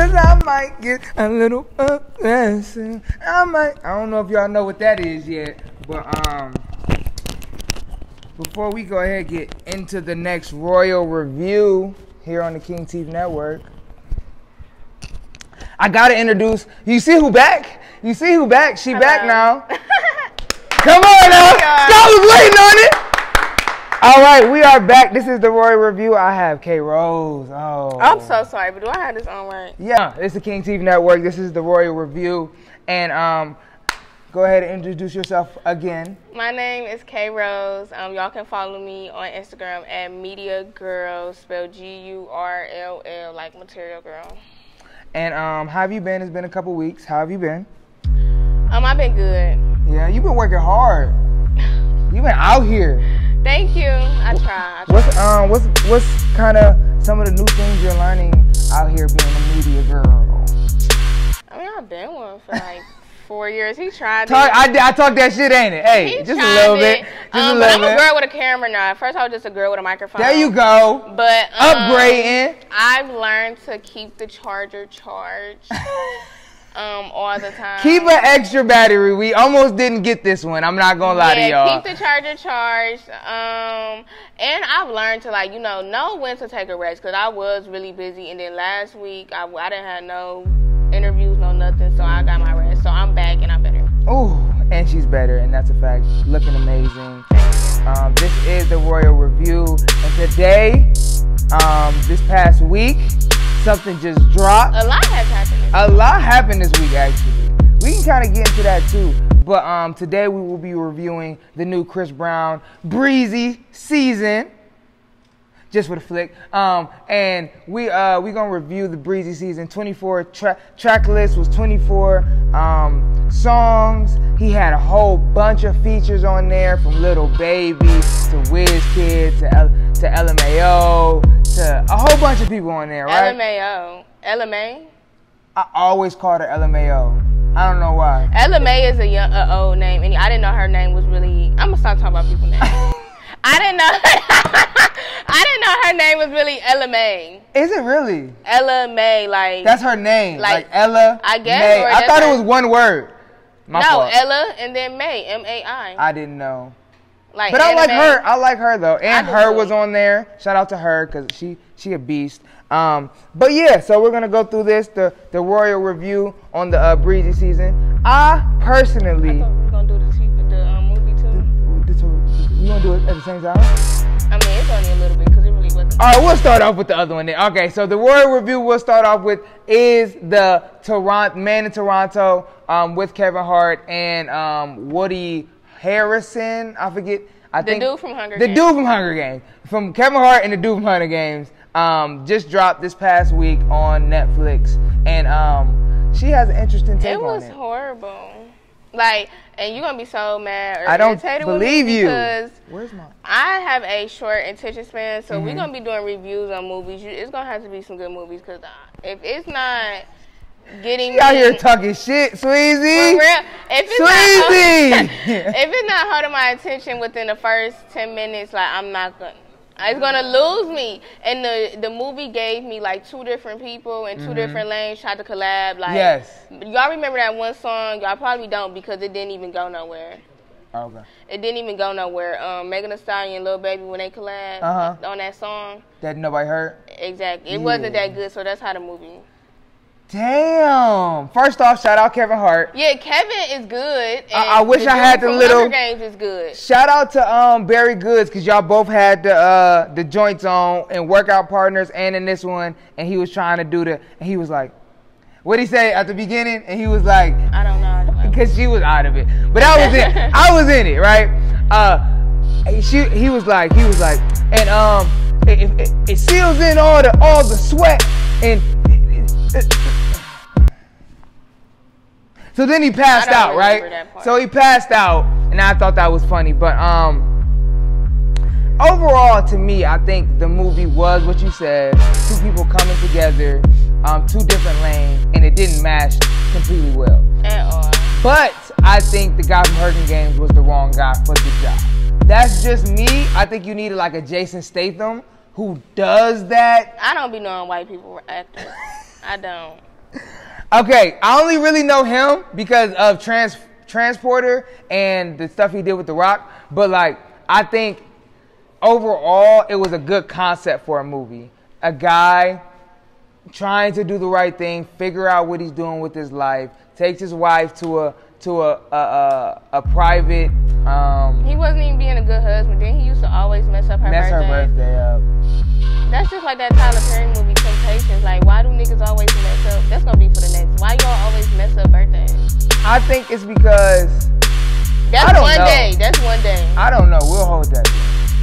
'cause I might get a little aggressive. I don't know if y'all know what that is yet, but before we go ahead and get into the next Royal Review here on the King TV Network, I gotta introduce. You see who back? You see who back? She back now. Come on now. I was waiting on it. All right, we are back. This is the Royal Review. I have K Rose. Oh, I'm so sorry, but do I have this on right? Yeah, it's the King TV Network. This is the Royal Review, and go ahead and introduce yourself again. My name is K Rose. Y'all can follow me on Instagram at Media Girl, spelled Gurll, like Material Girl. And how have you been? It's been a couple weeks. How have you been? I've been good. Yeah, you've been working hard. You've been out here. Thank you. I try. What's kind of some of the new things you're learning out here being a media girl? I mean, I've been one for like 4 years. He tried it. I talk that shit, ain't it? Hey, just a little bit. Just a little but bit. I'm a girl with a camera now. At first, I was just a girl with a microphone. There you go. But upgrading. I've learned to keep the charger charged. All the time. Keep an extra battery. We almost didn't get this one. I'm not gonna lie to y'all. Keep the charger charged. And I've learned to know when to take a rest, because I was really busy. And then last week I didn't have no interviews, no nothing, so I got my rest. So I'm back and I'm better. Ooh, and she's better, and that's a fact. Looking amazing. This is the Royal Review, and today, this past week, something just dropped. A lot has happened. A lot happened this week, actually. We can kind of get into that too. But today we will be reviewing the new Chris Brown Breezy season. Just for the flick. And we gonna review the Breezy season. 24 track list was 24 songs. He had a whole bunch of features on there, from Little Baby to Wizkid to LMAO to a whole bunch of people on there, right? LMA? I always called her LMAO. I don't know why. LMA is a old name, and I didn't know her name was really. I'm gonna stop talking about people's names. I didn't know her name was really LMA. Is it really? LMA, like that's her name, like Ella. I guess. May. I thought it was one word. My fault. Ella and then May, MAI. I didn't know. Like, but I like her. I like her though, and her too. Was on there. Shout out to her, because she a beast. But yeah, so we're gonna go through this, the Royal Review on the Breezy season. I personally. I thought we were gonna do the movie too. You gonna do it at the same time? I mean, it's only a little bit, because it really wasn't. All right, we'll start off with the other one then. Okay, so the Royal Review we'll start off with is the Man in Toronto with Kevin Hart and Woody Harrelson. I forget. The dude from Hunger Games. From Kevin Hart and the dude from Hunger Games. Just dropped this past week on Netflix. And she has an interesting take on it. It was horrible. And you're going to be so mad or I don't irritated believe with me, you. because where's my? I have a short attention span, so we're going to be doing reviews on movies. It's going to have to be some good movies, because if it's not getting me out here talking shit, Sweezy. For real, if it's not holding my attention within the first 10 minutes, I'm not going to. It's gonna lose me. And the movie gave me two different people in two different lanes tried to collab. Yes. Y'all remember that one song? Y'all probably don't, because it didn't even go nowhere. Okay. It didn't even go nowhere. Megan Thee Stallion and Lil Baby, when they collabed on that song. That nobody heard? Exactly. It wasn't that good, so that's how the movie. Damn. First off, shout out Kevin Hart. Yeah, Kevin is good. And I wish I had the little. Hunger Games is good. Shout out to Barry Goods, because y'all both had the joints on and workout partners, and in this one, and he was trying to do and he was like, what'd he say at the beginning? And he was like, I don't know. Because she was out of it, but I was in. I was in it, right? He was like, and it seals in all the sweat and. So then he passed out, right? So he passed out, and I thought that was funny. But overall, to me, I think the movie was what you said. Two people coming together, two different lanes, and it didn't match completely well. At all. But I think the guy from Hunger Games was the wrong guy for the job. That's just me. I think you needed a Jason Statham who does that. I don't be knowing white people actors. I don't. Okay, I only really know him because of Transporter and the stuff he did with The Rock. But like, I think overall, it was a good concept for a movie. A guy trying to do the right thing, figure out what he's doing with his life, takes his wife to a private. He wasn't even being a good husband. Then he used to always mess up her birthday up. That's just like that Tyler Perry movie, Temptations. Like, why do niggas always mess up? That's gonna be for the next. Why y'all always mess up birthdays? I think it's because that's one day. That's one day. I don't know. We'll hold that.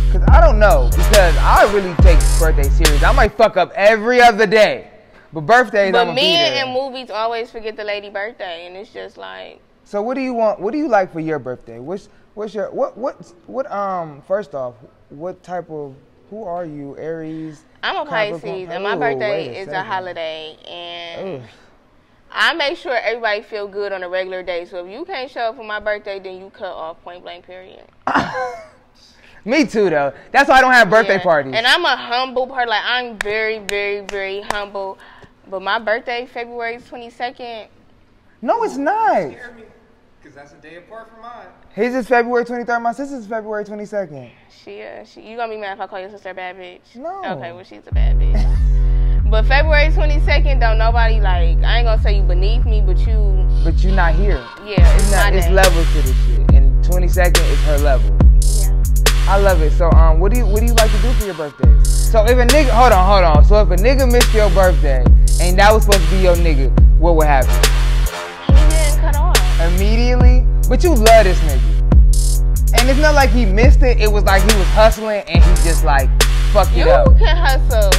Because I don't know. Because I really take birthday serious. I might fuck up every other day. But birthdays, I'm gonna be there. But men in movies always forget the lady birthday. And it's just like. So what do you want? What do you like for your birthday? What's your, first off, what type of, who are you? Aries? I'm a Pisces. And my birthday is a holiday. And I make sure everybody feel good on a regular day. So if you can't show up for my birthday, then you cut off, point blank, period. Me too, though. That's why I don't have birthday parties. And I'm a humble person. Like, I'm very, very, very humble. But my birthday, February 22nd. No, it's not. Because that's a day apart from mine. His is February 23rd. My sister's February 22nd. You gonna be mad if I call your sister a bad bitch? No. Okay, well, she's a bad bitch. But February 22nd, don't nobody, like, I ain't gonna say you beneath me, but you... But you not here. Yeah, it's not. It's levels to this shit. And 22nd is her level. Yeah. I love it. So, what do you like to do for your birthday? So, if a nigga... Hold on. So, if a nigga missed your birthday, and that was supposed to be your nigga, what would happen? He didn't cut off. Immediately? But you love this nigga. And it's not like he missed it. It was like he was hustling, and he just, like, fucked it up. You can hustle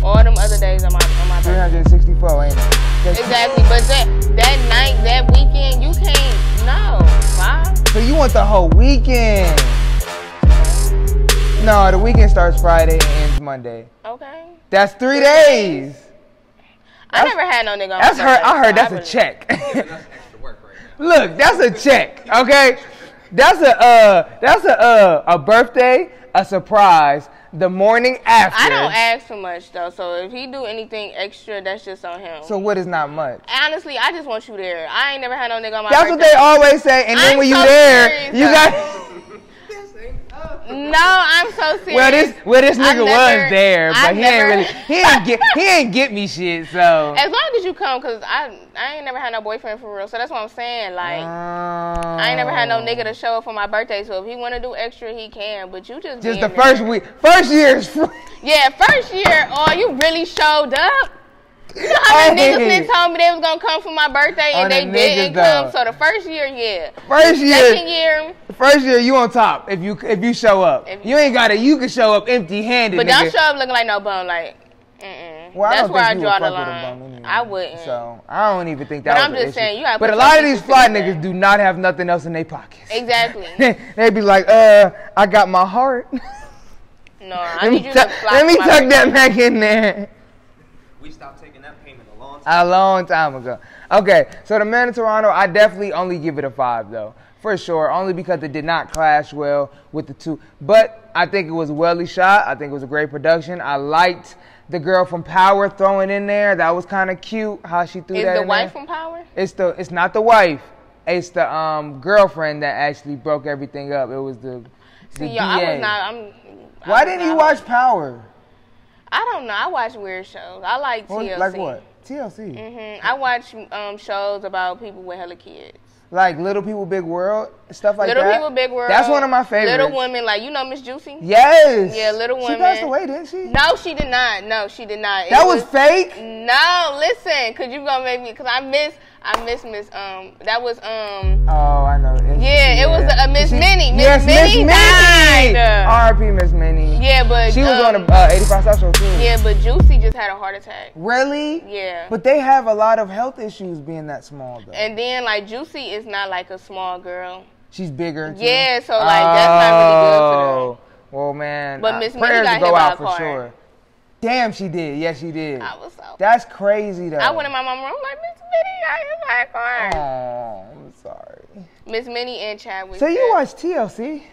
all them other days on my birthday. 364, ain't it? Exactly. But that night, that weekend, you can't... No. Why? So, you want the whole weekend. No, the weekend starts Friday and ends Monday. Okay. That's 3 days. I never had no nigga on That's my her. birthday, I heard so that's a check. That's extra work right now. Look, that's a check. Okay, that's a birthday, a surprise. The morning after. I don't ask for much though, so if he do anything extra, that's just on him. So what is not much? Honestly, I just want you there. I ain't never had no nigga on my That's birthday. what they always say, and then when you there, you got. No, I'm so serious. Well, this nigga was there, but he ain't get me shit. So as long as you come, cause I ain't never had no boyfriend for real. So that's what I'm saying. Like I ain't never had no nigga to show up for my birthday. So if he want to do extra, he can. But you just the first week, first year is free. Yeah, first year. Oh, you really showed up. You know how many niggas that told me they was gonna come for my birthday and they didn't come. So the first year, yeah. First year, you on top if you show up. You ain't gotta. You can show up empty-handed. But don't show up looking like no bum. Like, well, that's where I draw the line. Anyway. I wouldn't. So I don't even think that. But was I'm just saying, you gotta. But a lot of these fly niggas do not have nothing else in their pockets. Exactly. They be like, I got my heart. No, I need you to fly. Let me tuck that back in there. We stopped taking that payment a long time ago. Okay, so the Man in Toronto, I definitely only give it a 5 though. For sure, only because it did not clash well with the two. But I think it was well shot. I think it was a great production. I liked the girl from Power throwing in there. That was kind of cute how she threw that in there. Is the wife from Power? It's not the wife. It's the girlfriend that actually broke everything up. It was the DA. I was not. Why didn't you watch Power? I don't know. I watch weird shows. I like TLC. Like what? TLC? I watch shows about people with hella kids. Like Little People, Big World, stuff like Little that? People, Big World. That's one of my favorites. Little Women, like, you know Miss Juicy? Yes. Yeah, Little Women. She passed away, didn't she? No, she did not. That was fake? No, listen, because you going to make me, because I miss Miss, that was, Oh, I know. Yeah, it was Miss Minnie. Miss Minnie died. R.I.P. Miss Minnie. Yeah, but she was on the 85 South Show too. Yeah, but Juicy just had a heart attack. Really? Yeah. But they have a lot of health issues being that small though. And then like Juicy is not like a small girl. She's bigger too. Yeah, so like that's not really good for them. Well, man. But Miss Minnie prayers got to go hit by out a for car. sure. Damn, she did. Yes, she did. I was so. That's crazy though. I went in my mom's room like Miss Minnie got hit by a car. Oh, I'm sorry. Miss Minnie and Chadwick. So you watch TLC?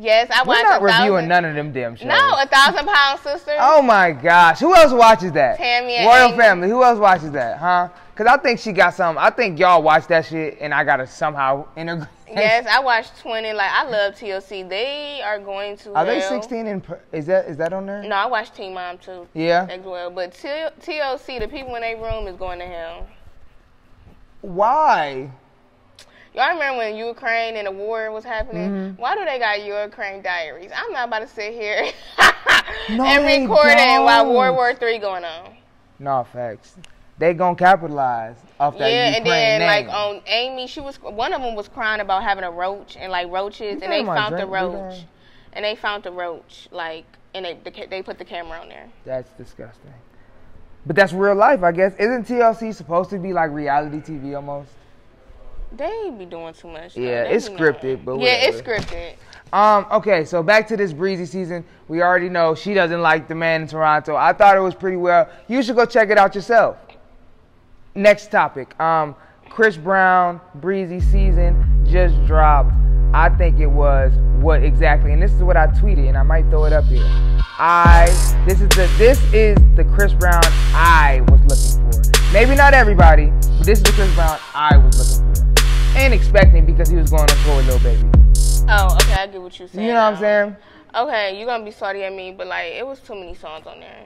Yes, I watched. We're not reviewing none of them damn shows. No, 1,000 Pound Sisters. Oh my gosh, who else watches that? Tammy and Royal Amy. Family. Who else watches that? Huh? Cause I think she got some. I think y'all watch that shit, and I gotta somehow integrate. Yes, I watched 20. Like I love TLC. They are going to. Are they 16? Is that on there? No, I watched Teen Mom too. Yeah. As well, but TLC, the people in their room is going to hell. Why? Y'all remember when Ukraine and the war was happening? Mm-hmm. Why do they got Ukraine diaries? I'm not about to sit here No, and they record it while don't. World War III going on. No facts. They gonna capitalize off that Yeah, Ukraine and then name. like on Amy, one of them was crying about having a roach and like roaches, and they found the roach, and they found the roach like, and they put the camera on there. That's disgusting. But that's real life, I guess. Isn't TLC supposed to be like reality TV almost? They be doing too much. Yeah, it's scripted, but yeah, whatever. it's scripted. Okay, so back to this Breezy season. We already know she doesn't like the man in Toronto. I thought it was pretty well. You should go check it out yourself. Next topic. Chris Brown Breezy season just dropped. I think it was what exactly, and this is what I tweeted, and I might throw it up here. This is the Chris Brown I was looking for. Maybe not everybody, but this is the Chris Brown I was looking for. And expecting because he was going on tour with Lil Baby. Oh, okay, I get what you're saying. You know what I'm saying? Okay, you're gonna be salty at me, but like it was too many songs on there.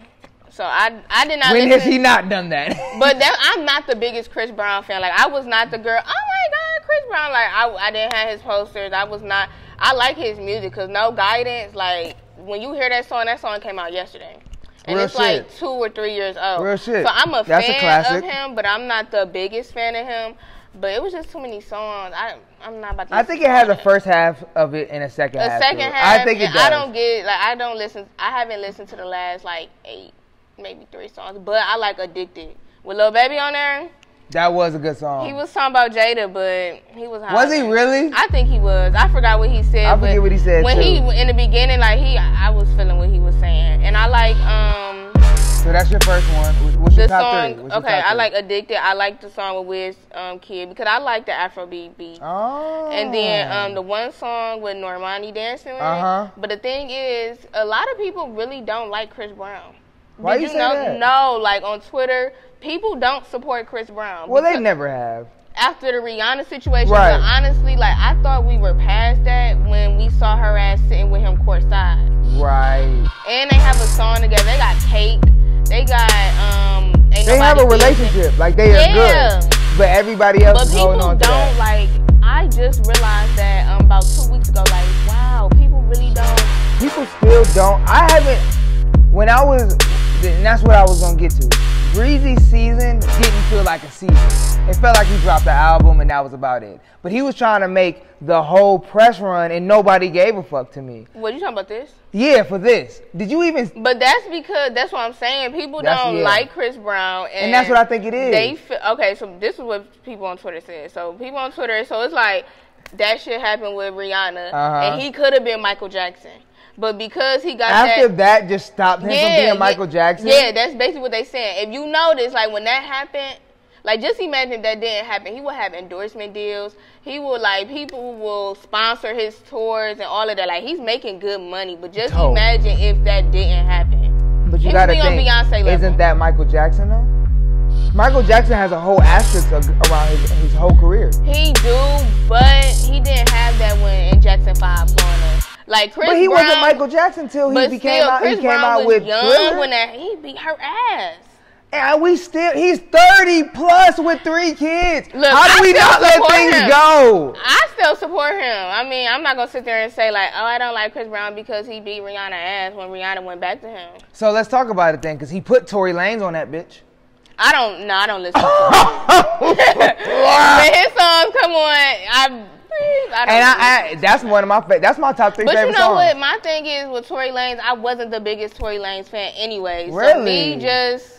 So I did not When listen. has he not done that? But I'm not the biggest Chris Brown fan. Like I was not the girl, oh my God, Chris Brown. Like I didn't have his posters. I like his music because No Guidance, like when you hear that song came out yesterday. And Real it's shit. like 2 or 3 years old. Real shit. So I'm a That's a fan classic. of him, but I'm not the biggest fan of him. But it was just too many songs. I'm not about to. I think it has a first half of it and a second half. A second to it. half. I think it does. I don't get like I don't listen. I haven't listened to the last like 8, maybe 3 songs. But I like Addicted with Lil Baby on there. That was a good song. He was talking about Jada, but he was. Was he really? I think he was. I forgot what he said. I forget what he said when too. he in the beginning, like I was feeling what he was saying, and I like So that's your first one. What's your the top song. three? What's your Okay, top I three? like Addicted. I like the song with Wiz Kid because I like the Afrobeat beat. Oh. And then the one song with Normani dancing with it. But the thing is, a lot of people really don't like Chris Brown. Why Did you you say know? that? No, like on Twitter, people don't support Chris Brown. Well, they because never have. after the Rihanna situation, Right. but honestly, like I thought we were past that when we saw her ass sitting with him courtside. Right. And they have a song together. They got Cake. They got Ain't They have a Nobody Business. relationship. Like they are Yeah. good. But everybody else But is people holding on don't to that. like. I just realized that about 2 weeks ago. Like, wow, people really don't. People still don't. I haven't. When I was, and that's what I was gonna get to. Breezy's season didn't feel like a season. It felt like he dropped the album and that was about it. But he was trying to make the whole press run and nobody gave a fuck to me. What you talking about this? Yeah, for this. Did you even? But that's because that's what I'm saying. People don't like Chris Brown, And that's what I think it is. They okay. So this is what people on Twitter said. So people on Twitter. So it's like that shit happened with Rihanna, and he could have been Michael Jackson. But because he got After that just stopped him from being Michael Jackson? Yeah, that's basically what they saying. If you notice, like when that happened, like just imagine if that didn't happen. He would have endorsement deals. He would people will sponsor his tours and all of that. Like he's making good money. But just imagine if that didn't happen. But you gotta think, on Beyonce level. Isn't that Michael Jackson though? Michael Jackson has a whole asterisk around his whole career. He do, but he didn't have that when in Jackson 5 growing up. Like Chris But he Brown, wasn't Michael Jackson till he became still, out. Chris He came Brown out was with young Thriller. when he beat her ass. And he's 30 plus with 3 kids. Look, How do we not let things go? I still support him. I mean, I'm not gonna sit there and say like, oh, I don't like Chris Brown because he beat Rihanna ass when Rihanna went back to him. So let's talk about it then, because he put Tory Lanez on that bitch. I don't listen to him. When his songs come on, That's one of my that's my top 3 but favorite you know songs. what? My thing is with Tory Lanez, I wasn't the biggest Tory Lanez fan anyway. So Really?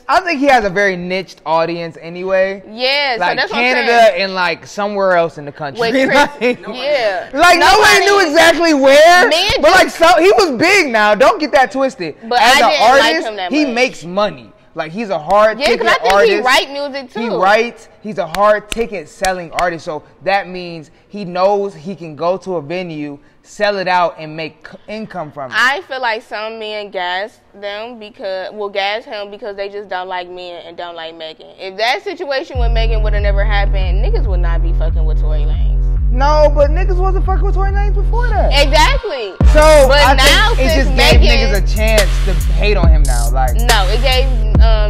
I think he has a very niched audience anyway. Yeah, like so that's Canada what I'm saying. and like somewhere else in the country. With Chris, yeah. Like nobody knew exactly where. But like he was big now. Don't get that twisted. But as I an didn't like artist, him that he much. makes money. Like, he's a hard ticket because I think artist. he write music too. He writes. He's a hard ticket selling artist. So that means he knows he can go to a venue, sell it out, and make income from it. I feel like some men gas him because they just don't like men and don't like Megan. If that situation with Megan would have never happened, niggas would not be fucking with Tory Lanez. No, but niggas wasn't fucking with Tory Lanez before that. Exactly. So but I now think it since just Megan, gave niggas a chance to hate on him now. Like, no, it gave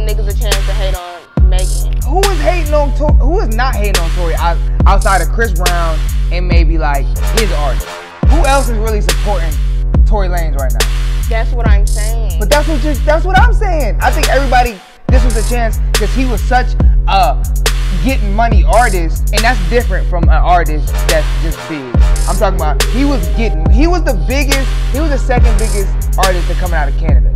niggas a chance to hate on Megan. Who is hating on Tory? Who is not hating on Tory outside of Chris Brown and maybe like his artists? Who else is really supporting Tory Lanez right now? That's what I'm saying. But that's what I'm saying. I think everybody, this was a chance because he was such a getting money artist, and that's different from an artist that's just big. I'm talking about he was the biggest, he was the second biggest artist to come out of Canada.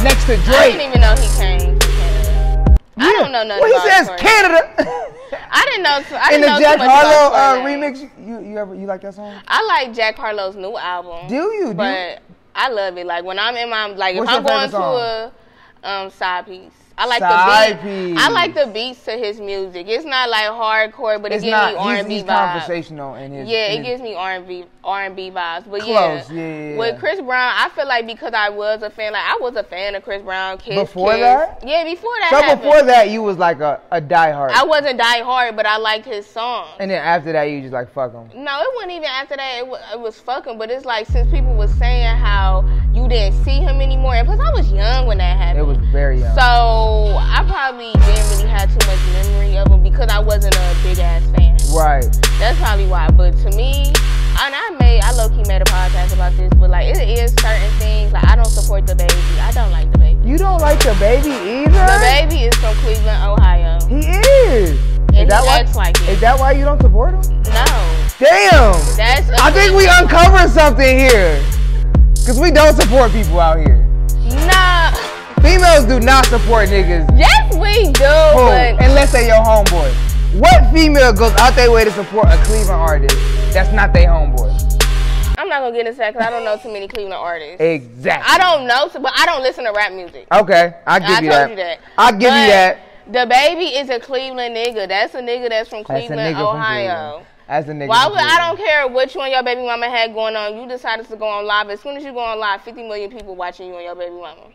Next to Drake. I didn't even know he came from Canada. Yeah. I don't know nothing well, about he says Tory. Canada. I didn't know. In the Jack Harlow remix, you like that song? I like Jack Harlow's new album. Do you? But I love it. Like when I'm in my What's if I'm going to a side piece. I like the beat. I like the beats to his music. It's not like hardcore, but it gives me R&B he's vibes. Conversational in his. Yeah, it gives me R&B vibes. But close, yeah, with Chris Brown, I feel like because I was a fan, like I was a fan of Chris Brown. Before that? Yeah, before that. So happened. before that, you was like a diehard. I wasn't diehard, but I liked his songs. And then after that, you just like fuck him. No, it wasn't even after that. It was fucking. But it's like since people was saying how you didn't see him anymore, and plus I was young when that happened. It was very young. So I probably didn't really have too much memory of him because I wasn't a big ass fan. Right. That's probably why. But to me, I low key made a podcast about this, but like it is certain things. Like I don't support the baby. I don't like the baby. You don't like the baby either? The baby is from Cleveland, Ohio. He is. And he acts like it. Is that why you don't support him? No. Damn. I think we uncovered something here. Cause we don't support people out here. Nah. Females do not support niggas. Yes, we do. But unless they your homeboy. What female goes out their way to support a Cleveland artist that's not their homeboy? I'm not gonna get into that because I don't know too many Cleveland artists. Exactly. I don't know, but I don't listen to rap music. Okay, I'll give you that. I told you that. I'll give you that. The baby is a Cleveland nigga. That's a nigga that's from Cleveland, Ohio. That's a nigga. I don't care what you and your baby mama had going on. You decided to go on live. As soon as you go on live, 50 million people watching you and your baby mama.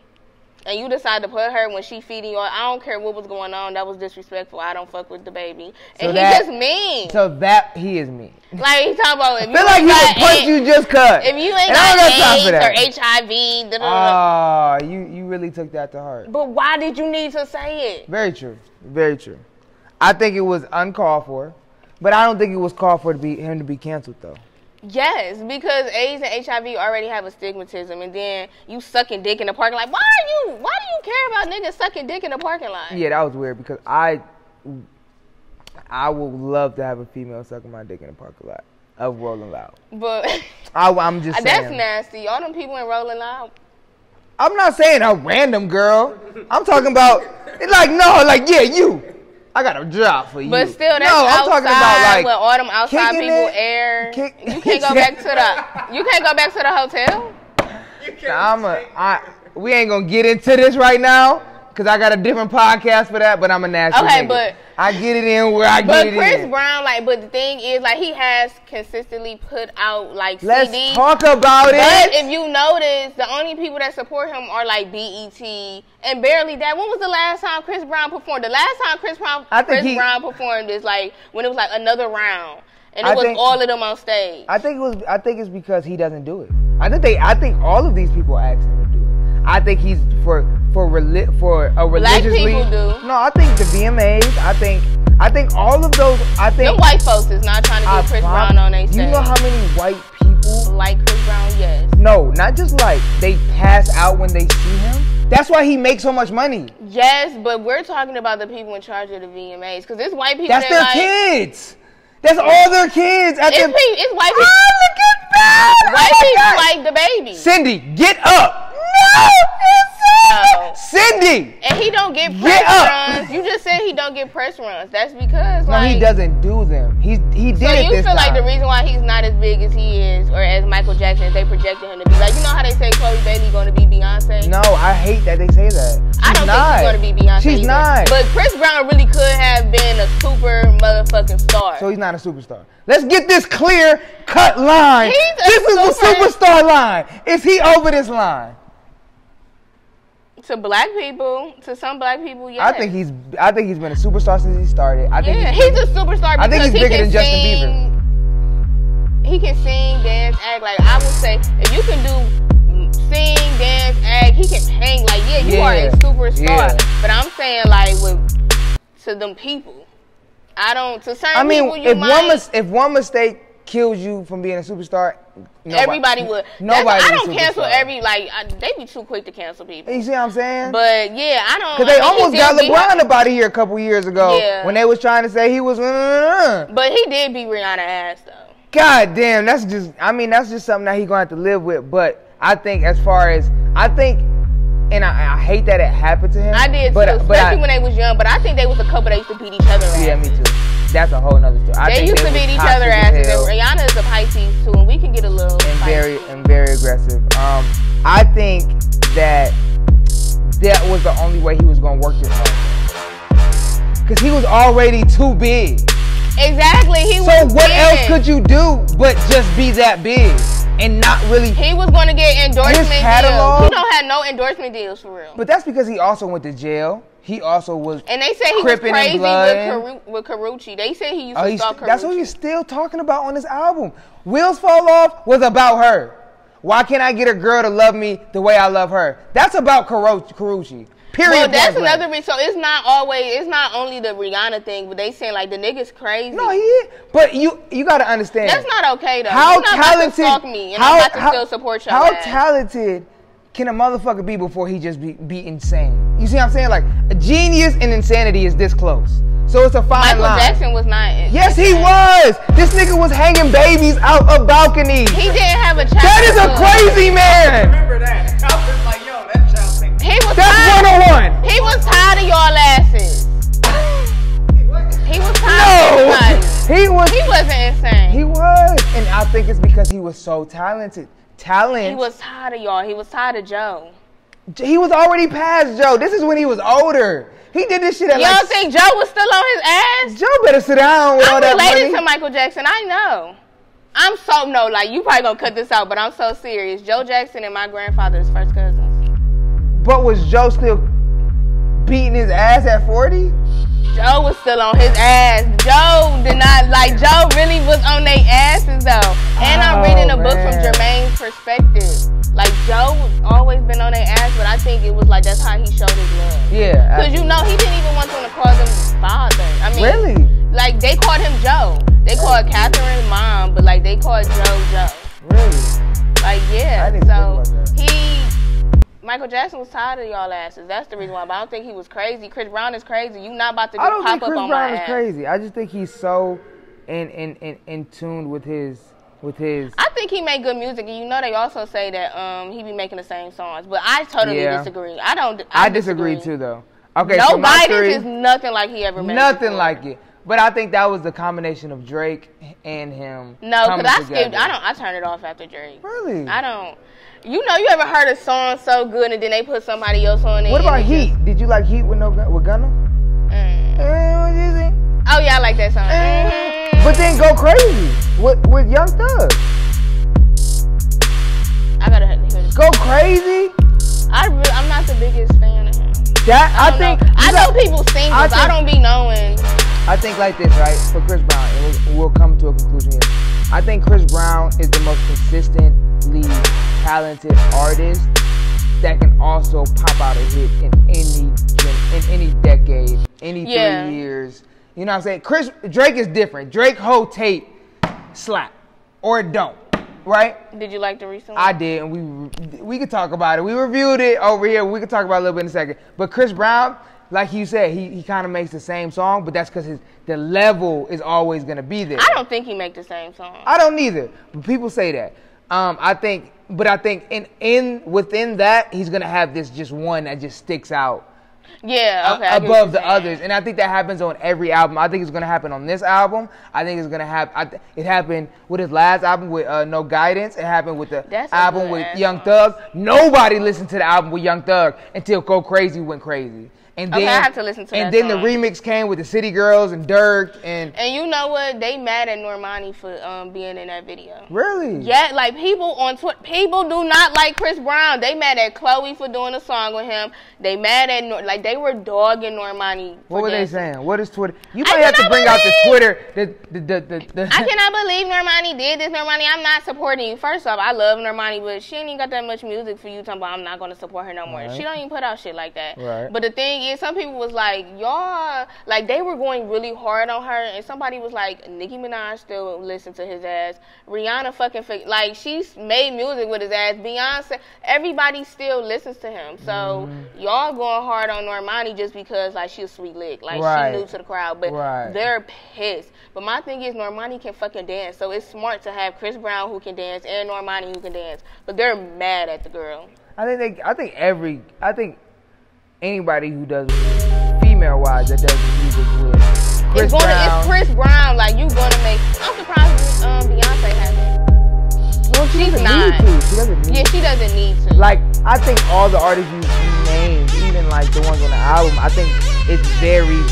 And you decide to put her when she feeding you. I don't care what was going on. That was disrespectful. I don't fuck with the baby. And he just mean. So that he is mean. Like he talking about if I feel like he would punch you just cut. If you ain't got AIDS or HIV. Oh, you really took that to heart. But why did you need to say it? Very true. Very true. I think it was uncalled for, but I don't think it was called for him to be canceled though. Yes, because AIDS and HIV already have a stigmatism, and then you sucking dick in the parking lot. Why do you care about niggas sucking dick in the parking lot? Yeah, that was weird because I would love to have a female sucking my dick in the parking lot of Rolling Loud. But I'm just saying. That's nasty. All them people in Rolling Loud. I'm not saying a random girl. I'm talking about yeah, you. I got a job for you. But still, that's I'm talking about like when all them outside people air. You can't go back to the hotel. We ain't gonna get into this right now because I got a different podcast for that. But I'm a nasty nigga. But I get it in where I get it in. But Chris Brown, but the thing is, he has consistently put out CDs. Let's talk about it. But if you notice, the only people that support him are BET and barely that. When was the last time Chris Brown performed? The last time Chris Brown performed is when it was Another Round, and it was all of them on stage. I think it's because he doesn't do it. I think all of these people ask him to do it. I think he's for a religiously. Black people do. No, I think the VMAs. I think all of those. I think them white folks is not trying to get Chris Brown on their stage. Do you know how many white people like Chris Brown? Yes. No, not just they pass out when they see him. That's why he makes so much money. Yes, but we're talking about the people in charge of the VMAs because it's white people. That's their kids. That's all their kids. It's white people. Oh, look at that! White people like the baby. Cindy, get up. No, Cindy! And he don't get press runs. You just said he don't get press runs. That's because No, he doesn't do them. He did it this time. So you feel like the reason why he's not as big as he is, or as Michael Jackson, they projected him to be, like, you know how they say Chloe Bailey going to be Beyonce? No, I hate that they say that. I don't think she's going to be Beyonce. She's either. not. But Chris Brown really could have been a super motherfucking star. So he's not a superstar. Let's get this clear cut line. This is the superstar line. Is he over this line? To black people, to some black people, yes. I think he's been a superstar since he started. I think he's a superstar because I think he's bigger than Justin Bieber. He can sing, dance, act. Like, I would say, if you can do sing, dance, act, he can hang. Like, you are a superstar. Yeah. But I'm saying, like, to them people, I don't. To certain people, if one mistake kills you from being a superstar, everybody would. Nobody. I don't cancel they be too quick to cancel people. You see what I'm saying? But yeah, I don't. Because they almost got LeBron up out of here a couple years ago when they was trying to say he was. But he did beat Rihanna ass though. God damn, that's just something that he gonna have to live with. But I think and I hate that it happened to him. I did too, especially when they was young. But I think they was a couple that used to beat each other ass. Yeah, me too. That's a whole nother story. They used to beat each other asses. Rihanna is a Pisces too, and we can get a little very aggressive. I think that was the only way he was gonna work this hard. Cause he was already too big. Exactly. So what else could you do but just be that big and not really? He was gonna get endorsement deals. He don't have no endorsement deals for real. But that's because he also went to jail. He also was. And they say he was crazy with Karrueche. They say he used to stalk Karrueche. That's what he's still talking about on this album. Wheels Fall Off was about her. Why can't I get a girl to love me the way I love her? That's about Karrueche. Period. Well, that's another reason. So it's not only the Rihanna thing, but they saying like the nigga's crazy. No, he is. But you got to understand. That's not okay though. How You're not talented? About to stalk me, and I'm about to still support your How ass. talented can a motherfucker be before he just be insane? You see what I'm saying? Like, a genius and insanity is this close. So it's a fine line. Michael Jackson was not. Yes, he was. This nigga was hanging babies out of balconies. He didn't have a child. That is a crazy man. Remember that? I was like, yo, that child thing. That's 101. He was tired of y'all asses. He was tired of everybody. He wasn't insane. He was. And I think it's because he was so talented. He was tired of y'all. He was tired of Joe. He was already past Joe. This is when he was older. He did this shit at You don't think Joe was still on his ass? Joe better sit down with all that money. I'm related to Michael Jackson. I know. Like, you probably gonna cut this out, but I'm so serious. Joe Jackson and my grandfather is first cousins. But was Joe still beating his ass at 40? Joe was still on his ass. Joe really was on their asses though. And I'm reading a book from Jermaine's perspective. Like, Joe always been on their ass, but I think it was like that's how he showed his love. Yeah. Because he didn't even want them to call them father. I mean, really? Like, they called him Joe. They called Catherine's mom, but like they called Joe. Really? Like, yeah. I didn't think about that. Michael Jackson was tired of y'all asses. That's the reason why. But I don't think he was crazy. Chris Brown is crazy. You not about to pop up on my ass. I don't think Chris Brown is crazy. I just think he's so in tune with his. I think he made good music, and they also say that he be making the same songs. But I totally disagree. I disagree too, though. Okay, no Biden is nothing like he ever made. Nothing like it. But I think that was the combination of Drake and him. No, because I skipped. I turned it off after Drake. Really? I don't. You ever heard a song so good and then they put somebody else on it? What about Heat? Did you like Heat with Gunna? What you think? Oh yeah, I like that song. But then Go Crazy with Young Thug. I gotta hear this. Go Crazy? I'm not the biggest fan of him. I know people sing, but I don't be knowing. I think like this, right? For Chris Brown, and we'll come to a conclusion here. I think Chris Brown is the most consistently talented artist that can also pop out a hit in any decade, any 3 years. You know what I'm saying? Drake is different. Drake whole tape slap or don't, right? Did you like the recent one? I did, and we could talk about it. We reviewed it over here. We could talk about it a little bit in a second. But Chris Brown, like you said, he kind of makes the same song, but that's because the level is always going to be there. I don't think he make the same song. I don't either, but people say that. I think But I think within that, he's gonna have this just one that just sticks out. Yeah, okay. Above the others, and I think that happens on every album. I think it's gonna happen on this album. I think it's gonna happen. It happened with his last album with No Guidance. It happened with the album with Young Thug. Nobody listened to the album with Young Thug until Go Crazy went crazy. And then, I have to listen to that And then song. the remix came with the City Girls and Dirk and you know what? They mad at Normani for being in that video. Really? Yeah, like people on Twitter, people do not like Chris Brown. They mad at Chloe for doing a song with him. They mad at like they were dogging Normani. What were they saying? What is Twitter? You might have to bring out the Twitter. I cannot believe Normani did this. Normani, I'm not supporting you. First off, I love Normani, but she ain't even got that much music for you talking about I'm not going to support her no more. Right. She don't even put out shit like that. Right. But the thing is, some people was like, y'all, like they were going really hard on her, and somebody was like, Nicki Minaj still listen to his ass. Rihanna like she's made music with his ass. Beyonce, everybody still listens to him. So y'all going hard on Normani just because like she's a sweet lick, like she new to the crowd, but they're pissed. But my thing is Normani can fucking dance, so it's smart to have Chris Brown who can dance and Normani who can dance. But they're mad at the girl. I think anybody who does female-wise that does music with Chris Brown. It's Chris Brown. Like, you gonna make... I'm surprised Beyonce hasn't. Well, she doesn't not. Need to. She doesn't need to. She doesn't need to. Like, I think all the artists you named, even like the ones on the album, I think it's very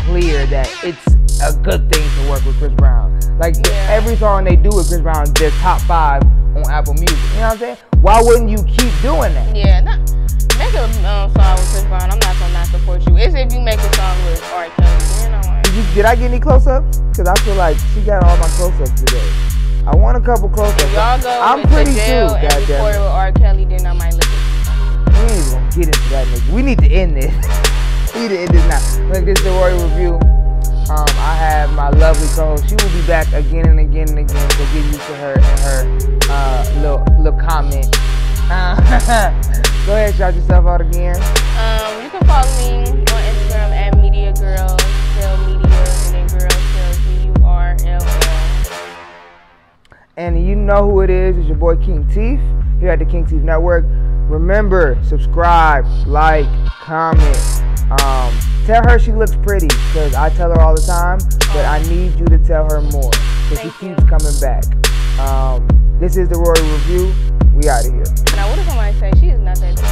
clear that it's a good thing to work with Chris Brown. Like, every song they do with Chris Brown, they're top 5 on Apple Music. You know what I'm saying? Why wouldn't you keep doing that? Yeah, make a song with Chris Brown. I'm not gonna not support you. It's if you make a song with R. Kelly. You know. Did I get any close-ups? Because I feel like she got all my close-ups today. I want a couple close-ups. If y'all go I'm to pretty jail sure, and record with R. Kelly, then I might listen. We ain't even gonna get into that, nigga. We need to end this. We need to end this now. Look, this is the Royal Review. I have my lovely co-host. She will be back again and again and again. So get used to her and her little comment. Go ahead, shout yourself out again. You can follow me on Instagram at MediaGirl, spell media, and then girl spelled GURLL. And you know who it is. It's your boy King Teeth here at the King Teeth Network. Remember, subscribe, like, comment. Tell her she looks pretty, because I tell her all the time, but I need you to tell her more, because she keeps coming back. This is the Royal Review. We out of here. Now, what if somebody say she is not that good?